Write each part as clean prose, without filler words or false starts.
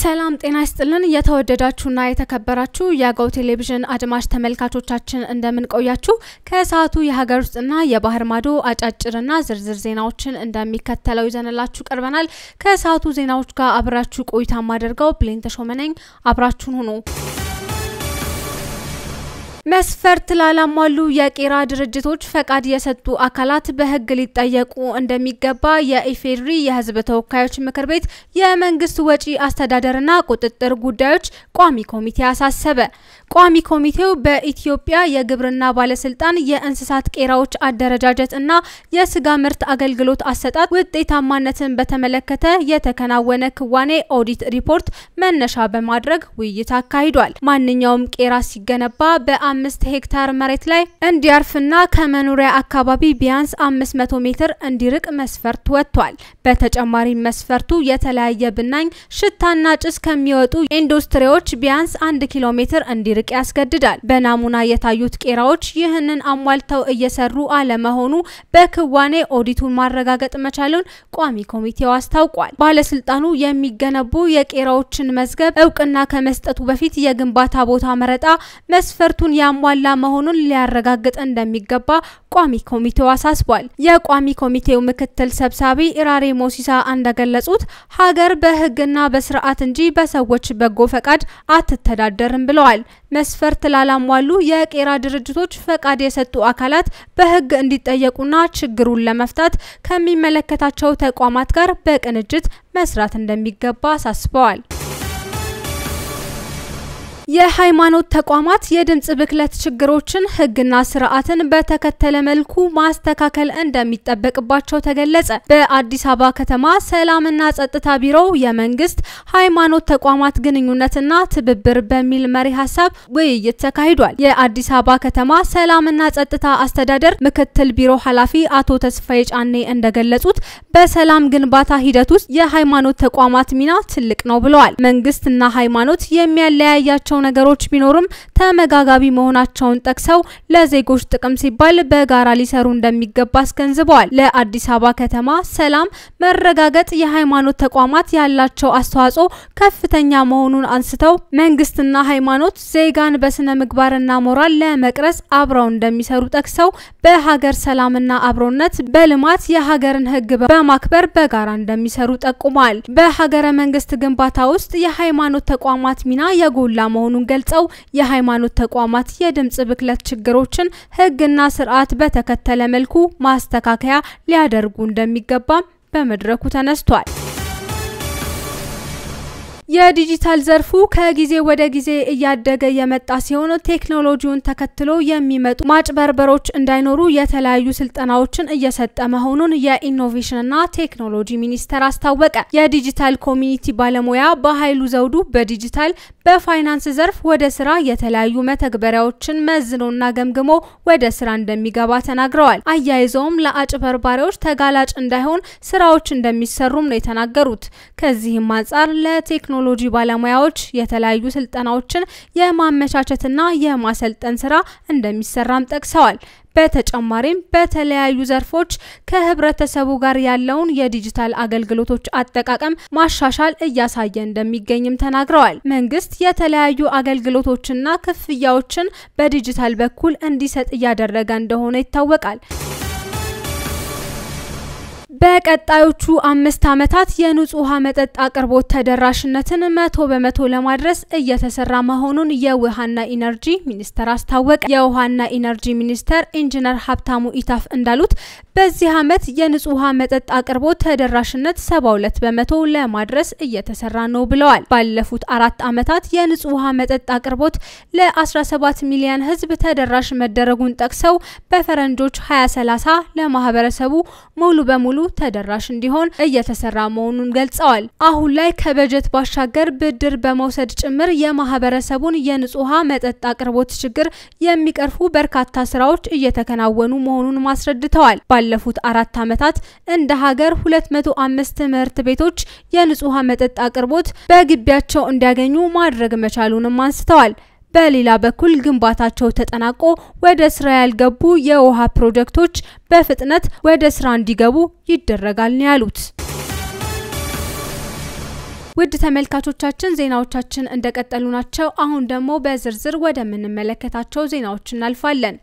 ሰላም ጤና ይስጥልን የተወደዳችሁና የተከበራችሁ የአገው ቴሌቪዥን አድማጭ ተመልካቾቻችን እንደምን ቆያችሁ ከሰዓቱ የሀገር ውስጥና የባህር ማዶ አጫጭርና ዝርዝር ዜናዎችን እንደሚከተለው ይዘንላችሁ ቀርበናል ከሰዓቱ ዜናዎች ጋር አብራችሁ ቆይታ ማድረጋው ብሌን ተሾመነኝ አብራችሁን ሁኑ መስፈርት ላላሟሉ የቄራ ድርጅቶች ፈቃድ የሰጡ አካላት በህግ ሊጠየቁ እንደሚገባ የኢፌድሪ የህዝብ ተወካዮች ምክር ቤት የመንግስት ወጪ አስተዳደርና ቁጥጥር ጉዳዮች ቋሚ ኮሚቴ አሳሰበ ቋሚ ኮሚቴው በኢትዮጵያ የግብርና ባለስልጣን የእንስሳት ቄራዎች አደረጃጀትና የስጋ ምርት አገልግሎት አሰጣጥ ውጤታማነትን በተመለከተ የተከናወነ ክዋኔ ኦዲት ሪፖርት መነሻ በማድረግ ውይይት አካሂዷል ማንኛውም ቄራ ሲገነባ በ5 ሄክታር መሬት ላይ እንዲያርፍና ከመኖሪያ አካባቢ ቢያንስ 500 ሜትር እንዲርቅ መስፈርት ወጥቷል በተጨማሪ መስፈርቱ የተለያየ ብናኝ ሽታና ጭስ ከሚወጡ ኢንዱስትሪዎች ቢያንስ 1 ኪሎ ሜትር እንዲርቅ ያስገድዳል በናሙና የታዩት ቄራዎች ይህንን አሟልተው እየሰሩ አለመሆኑ በክዋኔ ኦዲቱን ማረጋገጥ መቻሉን ቋሚ ኮሚቴው አስታውቋል ባለስልጣኑ የሚገነቡ የቄራዎችን መዝገብ እውቅና ከመስጠቱ በፊት የግንባታ ቦታ መረጣ መስፈርቱን ያሟላ መሆኑን ሊያረጋግጥ እንደሚገባ ቋሚ ኮሚቴው አሳስቧል የቋሚ ኮሚቴው ምክትል ሰብሳቢ ኢራሬ ሞሲሳ እንደገለጹት ሀገር በህግና በስርዓት እንጂ በሰዎች በጎ ፈቃድ አትተዳደርም ብለዋል መስፈርት ላላሟሉ የቄራ ድርጅቶች ፈቃድ የሰጡ አካላት በህግ እንዲጠየቁና ችግሩን ለመፍታት ከሚመለከታቸው ተቋማት ጋር በቅንጅት መስራት እንደሚገባ አሳስበዋል የሃይማኖት ተቋማት የድምጽ ብክለት ችግሮችን ህግና ስርዓትን በተከተለ መልኩ ማስተካከል እንደሚጠበቅባቸው ተገለጸ በአዲስ አበባ ከተማ ሰላምና ጸጥታ ቢሮ የመንግስት ሃይማኖት ተቋማት ግንኙነትና ትብብር በሚል መሪ ሐሳብ ውይይት ተካሂዷል የአዲስ አበባ ከተማ ሰላምና ጸጥታ አስተዳደር ምክትል ቢሮ ኃላፊ አቶ ተስፋዬ ጫኔ እንደገለጹት በሰላም ግንባታ ሂደት ውስጥ የሃይማኖት ተቋማት ሚና ትልቅ ነው ብለዋል መንግስትና ሃይማኖት የሚያለያያቸው ነገሮች ቢኖርም ተመጋጋቢ መሆናቸውን ጠቅሰው ለዜጎች ጥቅም ሲባል በጋራ ሊሰሩ እንደሚገባ አስገንዝበዋል ለአዲስ አበባ ከተማ ሰላም መረጋገጥ የሃይማኖት ተቋማት ያላቸው አስተዋጽኦ ከፍተኛ መሆኑን አንስተው መንግስትና ሃይማኖት ዜጋን በስነ ምግባርና ሞራል ለመቅረጽ አብረው እንደሚሰሩ ጠቅሰው በሀገር ሰላምና አብሮነት በልማት የሀገርን ህግ በማክበር በጋራ እንደሚሰሩ ጠቁመዋል በሀገረ መንግስት ግንባታ ውስጥ የሃይማኖት ተቋማት ሚና የጎላ መሆኑን ገልጸው የሃይማኖት ተቋማት የድምጽ ብክለት ችግሮችን ህግና ስርዓት በተከተለ መልኩ ማስተካከያ ሊያደርጉ እንደሚገባ በመድረኩ ተነስቷል የዲጂታል ዘርፉ ከጊዜ ወደ ጊዜ እያደገ የመጣ ሲሆን ቴክኖሎጂውን ተከትሎ የሚመጡ ማጭበርበሮች እንዳይኖሩ የተለያዩ ስልጠናዎችን እየሰጠ መሆኑን የኢኖቬሽንና ቴክኖሎጂ ሚኒስቴር አስታወቀ የዲጂታል ኮሚኒቲ ባለሙያ በኃይሉ ዘውዱ በዲጂታል በፋይናንስ ዘርፍ ወደ ስራ የተለያዩ መተግበሪያዎችን መዝኖና ገምግሞ ወደ ስራ እንደሚገባ ተናግረዋል አያይዘውም ለአጭበርባሪዎች ተጋላጭ እንዳይሆን ስራዎች እንደሚሰሩም ነው የተናገሩት ከዚህም አንፃር ለቴክኖሎጂ ባለሙያዎች የተለያዩ ስልጠናዎችን የማመቻቸትና የማሰልጠን ስራ እንደሚሰራም ጠቅሰዋል በተጨማሪም በተለያዩ ዘርፎች ከህብረተሰቡ ጋር ያለውን የዲጂታል አገልግሎቶች አጠቃቀም ማሻሻል እያሳየ እንደሚገኝም ተናግረዋል መንግስት የተለያዩ አገልግሎቶችና ክፍያዎችን በዲጂታል በኩል እንዲሰጥ እያደረገ እንደሆነ ይታወቃል በቀጣዮቹ 5 አመታት የንጹህ ውሃ መጠጥ አቅርቦት ተደራሽነትን 100% ለማድረስ እየተሰራ መሆኑን የውሃና ኢነርጂ ሚኒስቴር አስታወቀ የውሃና ኢነርጂ ሚኒስቴር ኢንጂነር ሀብታሙ ኢታፍ እንዳሉት በዚህ አመት የንጹህ ውሃ መጠጥ አቅርቦት ተደራሽነት 72% ለማድረስ እየተሰራ ነው ብለዋል ባለፉት 4 አመታት የንጹህ ውሃ መጠጥ አቅርቦት ለ17 ሚሊዮን ህዝብ ተደራሽ መደረጉን ጠቅሰው በፈረንጆች 2030 ለማህበረሰቡ ሙሉ በሙሉ ተደራሽ እንዲሆን እየተሰራ መሆኑን ገልጸዋል አሁን ላይ ከበጀት ባሻገር ብድር በመውሰድ ጭምር የማህበረሰቡን የንጹህ ውሃ መጠጥ አቅርቦት ችግር የሚቀርፉ በርካታ ስራዎች እየተከናወኑ መሆኑን ማስረድተዋል ባለፉት 4 አመታት እንደ ሀገር 205 ትምህርት ቤቶች የንጹህ ውሃ መጠጥ አቅርቦት በግቢያቸው እንዲያገኙ ማድረግ መቻሉንም አንስተዋል በሌላ በኩል ግንባታቸው ተጠናቆ ወደ ስራ ያልገቡ የውሃ ፕሮጀክቶች በፍጥነት ወደ ስራ እንዲገቡ ይደረጋል ነው ያሉት ውድ ተመልካቾቻችን ዜናዎቻችን እንደቀጠሉ ናቸው። አሁን ደግሞ በዝርዝር ወደምንመለከታቸው ዜናዎች እናልፋለን።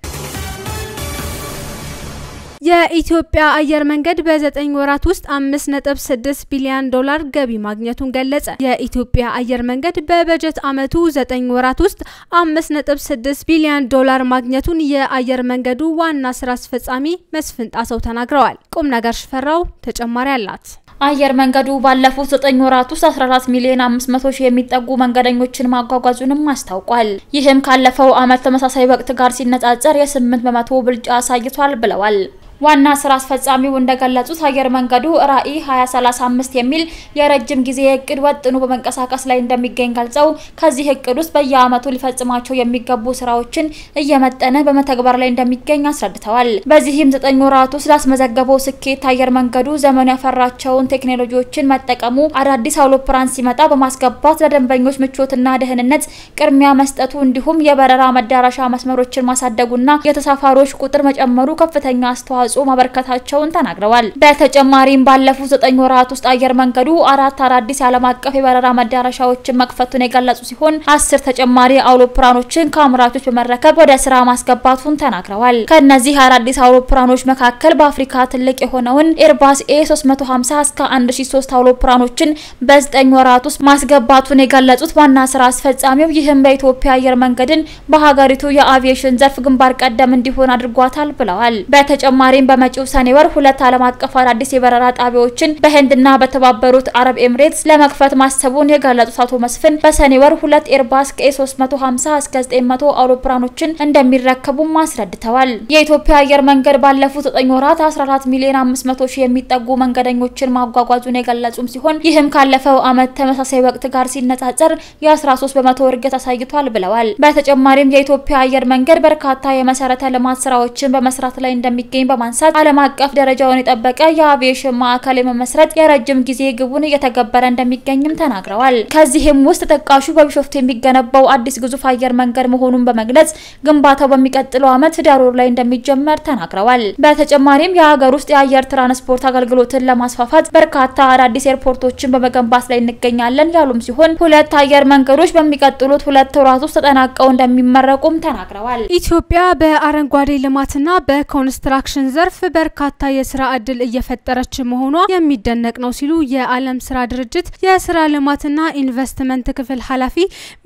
የኢትዮጵያ አየር መንገድ በ9 ወራት ውስጥ 5.6 ቢሊዮን ዶላር ገቢ ማግኘቱን ገለጸ። የኢትዮጵያ አየር መንገድ በበጀት ዓመቱ 9 ወራት ውስጥ 5.6 ቢሊዮን ዶላር ማግኘቱን የአየር መንገዱ ዋና ስራ አስፈጻሚ መስፍን ጣሰው ተናግረዋል። ቁም ነገር ሽፈራው ተጨማሪ አላት። አየር መንገዱ ባለፉት 9 ወራት ውስጥ 14 ሚሊዮን 500 ሺህ የሚጠጉ መንገደኞችን ማጓጓዙንም አስታውቋል። ይህም ካለፈው ዓመት ተመሳሳይ ወቅት ጋር ሲነጻጸር የ8% ብልጫ አሳይቷል ብለዋል። ዋና ስራ አስፈጻሚው እንደገለጹት አየር መንገዱ ራዕይ 2035 የሚል የረጅም ጊዜ እቅድ ወጥኖ በመንቀሳቀስ ላይ እንደሚገኝ ገልጸው ከዚህ እቅድ ውስጥ በየዓመቱ ሊፈጽማቸው የሚገቡ ስራዎችን እየመጠነ በመተግበር ላይ እንደሚገኝ አስረድተዋል። በዚህም 9 ወራት ውስጥ ላስመዘገበው ስኬት አየር መንገዱ ዘመኑ ያፈራቸውን ቴክኖሎጂዎችን መጠቀሙ፣ አዳዲስ አውሮፕላን ሲመጣ በማስገባት ለደንበኞች ምቾትና ደህንነት ቅድሚያ መስጠቱ፣ እንዲሁም የበረራ መዳረሻ መስመሮችን ማሳደጉና የተሳፋሪዎች ቁጥር መጨመሩ ከፍተኛ አስተዋጽኦ ማበርከታቸውን ተናግረዋል። በተጨማሪም ባለፉት 9 ወራት ውስጥ አየር መንገዱ 4 አዳዲስ ዓለም አቀፍ የበረራ መዳረሻዎችን መክፈቱን የገለጹ ሲሆን 10 ተጨማሪ አውሮፕላኖችን ከአምራቾች በመረከብ ወደ ስራ ማስገባቱን ተናግረዋል። ከነዚህ አዳዲስ አውሮፕላኖች መካከል በአፍሪካ ትልቅ የሆነውን ኤርባስ A350 እስከ 1003 አውሮፕላኖችን በ9 ወራት ውስጥ ማስገባቱን የገለጹት ዋና ስራ አስፈጻሚው ይህም በኢትዮጵያ አየር መንገድን በሀገሪቱ የአቪዬሽን ዘርፍ ግንባር ቀደም እንዲሆን አድርጓታል ብለዋል። በተጨማሪ በመጪው ሰኔ ወር 2 ዓለም አቀፍ አዳዲስ የበረራ ጣቢያዎችን በህንድና በተባበሩት አረብ ኤምሬትስ ለመክፈት ማሰቡን የገለጹት አቶ መስፍን በሰኔ ወር 2 ኤርባስ ከ350 እስከ 900 አውሮፕላኖችን እንደሚረከቡ አስረድተዋል። የኢትዮጵያ አየር መንገድ ባለፉት 9 ወራት 14 ሚሊዮን 500 ሺህ የሚጠጉ መንገደኞችን ማጓጓዙን የገለጹም ሲሆን ይህም ካለፈው ዓመት ተመሳሳይ ወቅት ጋር ሲነጻጸር የ13% እድገት አሳይቷል ብለዋል። በተጨማሪም የኢትዮጵያ አየር መንገድ በርካታ የመሰረተ ልማት ስራዎችን በመስራት ላይ እንደሚገኝ በማንሳት ዓለም አቀፍ ደረጃውን የጠበቀ የአቪዬሽን ማዕከል የመመስረት የረጅም ጊዜ ግቡን እየተገበረ እንደሚገኝም ተናግረዋል። ከዚህም ውስጥ ተጠቃሹ በቢሾፍቱ የሚገነባው አዲስ ግዙፍ አየር መንገድ መሆኑን በመግለጽ ግንባታው በሚቀጥለው ዓመት ህዳር ወር ላይ እንደሚጀመር ተናግረዋል። በተጨማሪም የሀገር ውስጥ የአየር ትራንስፖርት አገልግሎትን ለማስፋፋት በርካታ አዳዲስ ኤርፖርቶችን በመገንባት ላይ እንገኛለን ያሉም ሲሆን 2 አየር መንገዶች በሚቀጥሉት 2 ወራት ውስጥ ተጠናቀው እንደሚመረቁም ተናግረዋል። ኢትዮጵያ በአረንጓዴ ልማትና በኮንስትራክሽን ዘርፍ በርካታ የስራ ዕድል እየፈጠረች መሆኗ የሚደነቅ ነው ሲሉ የዓለም ስራ ድርጅት የስራ ልማትና ኢንቨስትመንት ክፍል ኃላፊ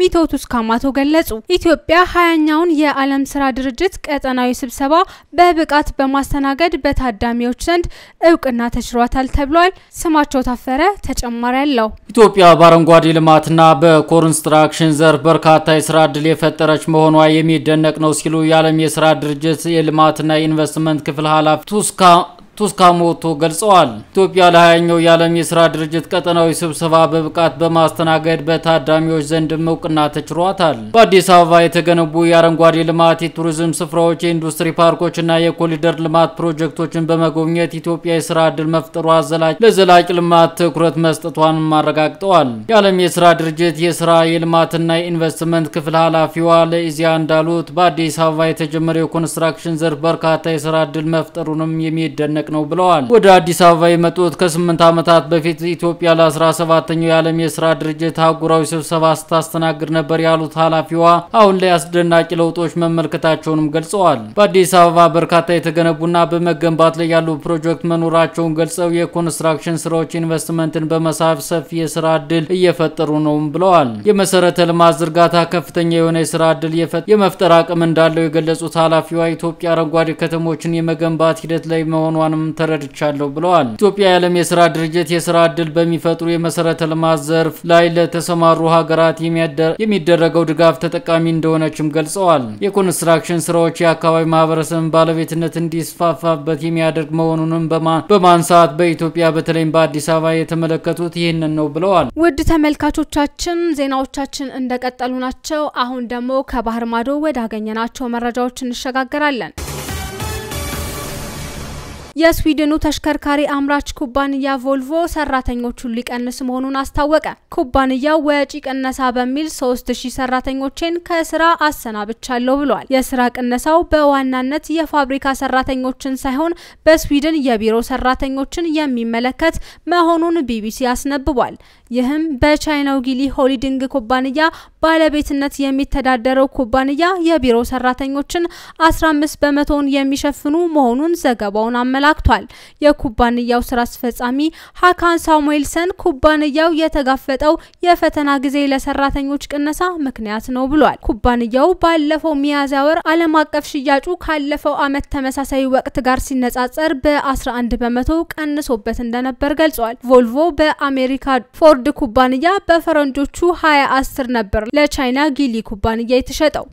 ሚቶቱስ ካማቶ ገለጹ። ኢትዮጵያ 20ኛውን የዓለም ስራ ድርጅት ቀጠናዊ ስብሰባ በብቃት በማስተናገድ በታዳሚዎች ዘንድ እውቅና ተችሯታል ተብሏል። ስማቸው ታፈረ ተጨማሪ ያለው ኢትዮጵያ በአረንጓዴ ልማትና በኮንስትራክሽን ዘርፍ በርካታ የስራ ዕድል የፈጠረች መሆኗ የሚደነቅ ነው ሲሉ የዓለም የስራ ድርጅት የልማትና ኢንቨስትመንት ክፍል ኃላፊ ቱስካሞቶ ገልጸዋል። ኢትዮጵያ ለ20ኛው የዓለም የስራ ድርጅት ቀጠናዊ ስብሰባ በብቃት በማስተናገድ በታዳሚዎች ዘንድ እውቅና ተችሯታል። በአዲስ አበባ የተገነቡ የአረንጓዴ ልማት፣ የቱሪዝም ስፍራዎች፣ የኢንዱስትሪ ፓርኮችና የኮሪደር ልማት ፕሮጀክቶችን በመጎብኘት ኢትዮጵያ የስራ ዕድል መፍጠሯ ለዘላቂ ልማት ትኩረት መስጠቷን አረጋግጠዋል። የዓለም የስራ ድርጅት የስራ የልማትና የኢንቨስትመንት ክፍል ኃላፊዋ ለኢዜአ እንዳሉት በአዲስ አበባ የተጀመረው የኮንስትራክሽን ዘርፍ በርካታ የስራ ዕድል መፍጠሩንም የሚደነቅ ነው ብለዋል። ወደ አዲስ አበባ የመጡት ከ8 ዓመታት በፊት ኢትዮጵያ ለ17ኛው የዓለም የስራ ድርጅት አህጉራዊ ስብሰባ ስታስተናግድ ነበር ያሉት ኃላፊዋ አሁን ላይ አስደናቂ ለውጦች መመልከታቸውንም ገልጸዋል። በአዲስ አበባ በርካታ የተገነቡና በመገንባት ላይ ያሉ ፕሮጀክት መኖራቸውን ገልጸው የኮንስትራክሽን ስራዎች ኢንቨስትመንትን በመሳብ ሰፊ የስራ ዕድል እየፈጠሩ ነው ብለዋል። የመሰረተ ልማት ዝርጋታ ከፍተኛ የሆነ የስራ ዕድል የመፍጠር አቅም እንዳለው የገለጹት ኃላፊዋ ኢትዮጵያ አረንጓዴ ከተሞችን የመገንባት ሂደት ላይ መሆኗን ተረድቻለሁ ብለዋል። ኢትዮጵያ የዓለም የስራ ድርጅት የስራ ዕድል በሚፈጥሩ የመሰረተ ልማት ዘርፍ ላይ ለተሰማሩ ሀገራት የሚደረገው ድጋፍ ተጠቃሚ እንደሆነችም ገልጸዋል። የኮንስትራክሽን ስራዎች የአካባቢ ማህበረሰብን ባለቤትነት እንዲስፋፋበት የሚያደርግ መሆኑንም በማንሳት በኢትዮጵያ በተለይም በአዲስ አበባ የተመለከቱት ይህንን ነው ብለዋል። ውድ ተመልካቾቻችን ዜናዎቻችን እንደቀጠሉ ናቸው። አሁን ደግሞ ከባህር ማዶ ወዳገኘናቸው መረጃዎች እንሸጋገራለን። የስዊድኑ ተሽከርካሪ አምራች ኩባንያ ቮልቮ ሰራተኞቹን ሊቀንስ መሆኑን አስታወቀ። ኩባንያው ወጪ ቅነሳ በሚል 3000 ሰራተኞችን ከስራ አሰናብቻለሁ ብሏል። የስራ ቅነሳው በዋናነት የፋብሪካ ሰራተኞችን ሳይሆን በስዊድን የቢሮ ሰራተኞችን የሚመለከት መሆኑን ቢቢሲ አስነብቧል። ይህም በቻይናው ጊሊ ሆልዲንግ ኩባንያ ባለቤትነት የሚተዳደረው ኩባንያ የቢሮ ሰራተኞችን 15 በመቶውን የሚሸፍኑ መሆኑን ዘገባውን አመላክቷል። የኩባንያው ስራ አስፈጻሚ ሃካን ሳሙኤልሰን ኩባንያው የተጋፈጠው የፈተና ጊዜ ለሰራተኞች ቅነሳ ምክንያት ነው ብሏል። ኩባንያው ባለፈው ሚያዝያ ወር ዓለም አቀፍ ሽያጩ ካለፈው ዓመት ተመሳሳይ ወቅት ጋር ሲነጻጸር በ11 በመቶ ቀንሶበት እንደነበር ገልጿል። ቮልቮ በአሜሪካ ፎርድ ኩባንያ በፈረንጆቹ 2010 ነበር ለቻይና ጊሊ ኩባንያ የተሸጠው።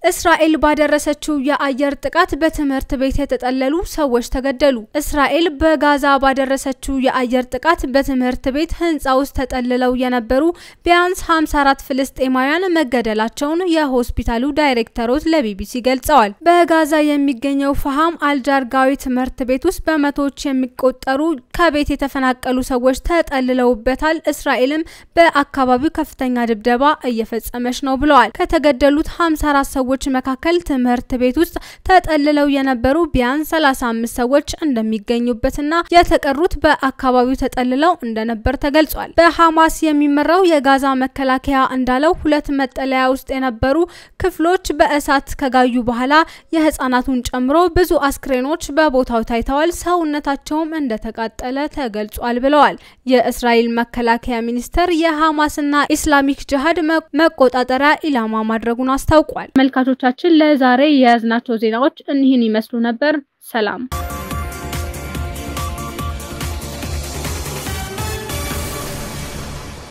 እስራኤል ባደረሰችው የአየር ጥቃት በትምህርት ቤት የተጠለሉ ሰዎች ተገደሉ። እስራኤል በጋዛ ባደረሰችው የአየር ጥቃት በትምህርት ቤት ህንጻ ውስጥ ተጠልለው የነበሩ ቢያንስ 54 ፍልስጤማውያን መገደላቸውን የሆስፒታሉ ዳይሬክተሮች ለቢቢሲ ገልጸዋል። በጋዛ የሚገኘው ፈሃም አልጃርጋዊ ትምህርት ቤት ውስጥ በመቶዎች የሚቆጠሩ ከቤት የተፈናቀሉ ሰዎች ተጠልለውበታል። እስራኤልም በአካባቢው ከፍተኛ ድብደባ እየፈጸመች ነው ብለዋል። ከተገደሉት 54 ሰዎች መካከል ትምህርት ቤት ውስጥ ተጠልለው የነበሩ ቢያንስ 35 ሰዎች እንደሚገኙበትና የተቀሩት በአካባቢው ተጠልለው እንደነበር ተገልጿል። በሐማስ የሚመራው የጋዛ መከላከያ እንዳለው 2 መጠለያ ውስጥ የነበሩ ክፍሎች በእሳት ከጋዩ በኋላ የህፃናቱን ጨምሮ ብዙ አስክሬኖች በቦታው ታይተዋል፣ ሰውነታቸውም እንደተቃጠለ ተገልጿል ብለዋል። የእስራኤል መከላከያ ሚኒስቴር የሐማስና ኢስላሚክ ጂሃድ መቆጣጠሪያ ኢላማ ማድረጉን አስታውቋል። ተመልካቾቻችን ለዛሬ የያዝናቸው ዜናዎች እነዚህን ይመስሉ ነበር። ሰላም።